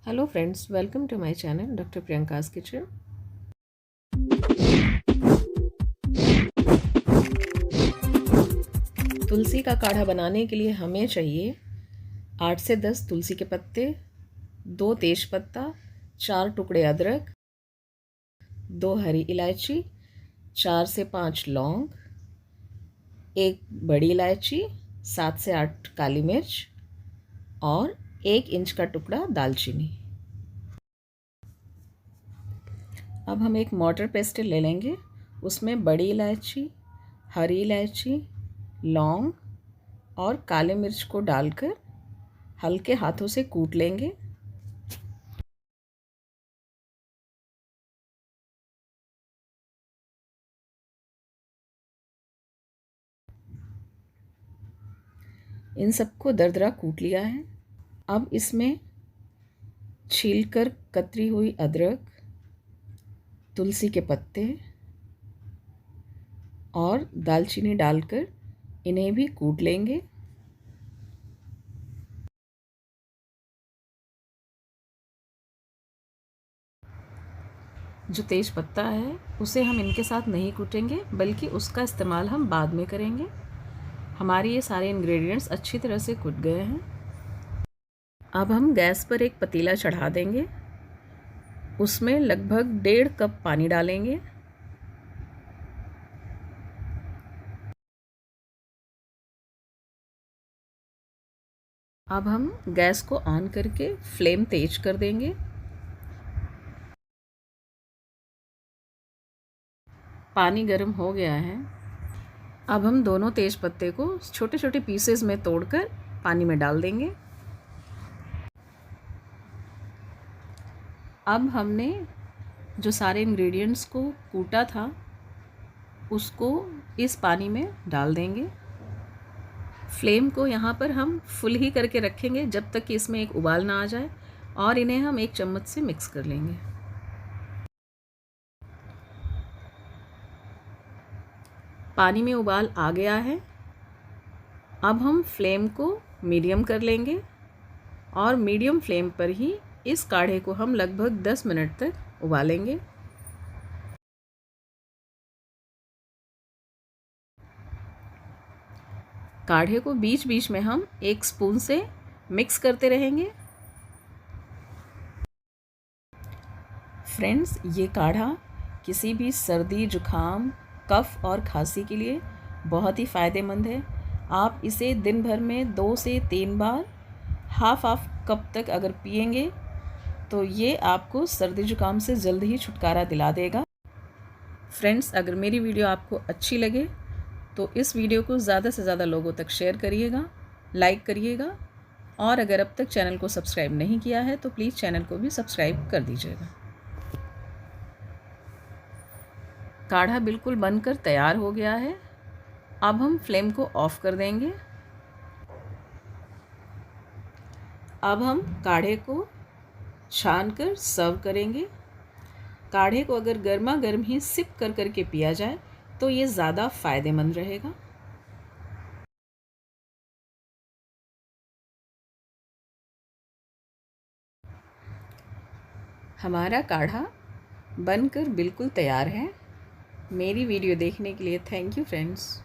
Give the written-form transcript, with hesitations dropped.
Hello friends, welcome to my channel doctor Priyanka's kitchen. तुलसी का काढ़ा बनाने के लिए हमें चाहिए 8 से 10 तुलसी के पत्ते, 2 तेज़पत्ता, 4 टुकड़े अदरक, 2 हरी इलायची, 4 से 5 लौंग, 1 बड़ी इलायची, 7 से 8 काली मिर्च और 1 इंच का टुकड़ा दालचीनी। अब हम एक मोर्टर पेस्टल ले लेंगे, उसमें बड़ी इलायची, हरी इलायची, लौंग और काले मिर्च को डालकर हल्के हाथों से कूट लेंगे। इन सबको दरदरा कूट लिया है। अब इसमें छीलकर कतरी हुई अदरक, तुलसी के पत्ते और दालचीनी डालकर इन्हें भी कूट लेंगे। जो तेज पत्ता है उसे हम इनके साथ नहीं कूटेंगे, बल्कि उसका इस्तेमाल हम बाद में करेंगे। हमारे ये सारे इंग्रेडिएंट्स अच्छी तरह से कूट गए हैं। अब हम गैस पर एक पतीला चढ़ा देंगे, उसमें लगभग 1.5 कप पानी डालेंगे। अब हम गैस को ऑन करके फ्लेम तेज कर देंगे। पानी गर्म हो गया है। अब हम दोनों तेज पत्ते को छोटे छोटे पीसेस में तोड़कर पानी में डाल देंगे। अब हमने जो सारे इंग्रेडिएंट्स को कूटा था उसको इस पानी में डाल देंगे। फ्लेम को यहाँ पर हम फुल ही करके रखेंगे जब तक कि इसमें एक उबाल ना आ जाए, और इन्हें हम एक चम्मच से मिक्स कर लेंगे। पानी में उबाल आ गया है। अब हम फ्लेम को मीडियम कर लेंगे और मीडियम फ्लेम पर ही इस काढ़े को हम लगभग 10 मिनट तक उबालेंगे। काढ़े को बीच बीच में हम एक स्पून से मिक्स करते रहेंगे। फ्रेंड्स, ये काढ़ा किसी भी सर्दी, जुखाम, कफ और खांसी के लिए बहुत ही फ़ायदेमंद है। आप इसे दिन भर में 2 से 3 बार हाफ कप तक अगर पिएंगे तो ये आपको सर्दी जुकाम से जल्द ही छुटकारा दिला देगा। फ्रेंड्स, अगर मेरी वीडियो आपको अच्छी लगे तो इस वीडियो को ज़्यादा से ज़्यादा लोगों तक शेयर करिएगा, लाइक करिएगा, और अगर अब तक चैनल को सब्सक्राइब नहीं किया है तो प्लीज़ चैनल को भी सब्सक्राइब कर दीजिएगा। काढ़ा बिल्कुल बनकर तैयार हो गया है। अब हम फ्लेम को ऑफ कर देंगे। अब हम काढ़े को छान कर सर्व करेंगे। काढ़े को अगर गर्मा गर्म ही सिप कर करके पिया जाए तो ये ज़्यादा फ़ायदेमंद रहेगा। हमारा काढ़ा बनकर बिल्कुल तैयार है। मेरी वीडियो देखने के लिए थैंक यू फ्रेंड्स।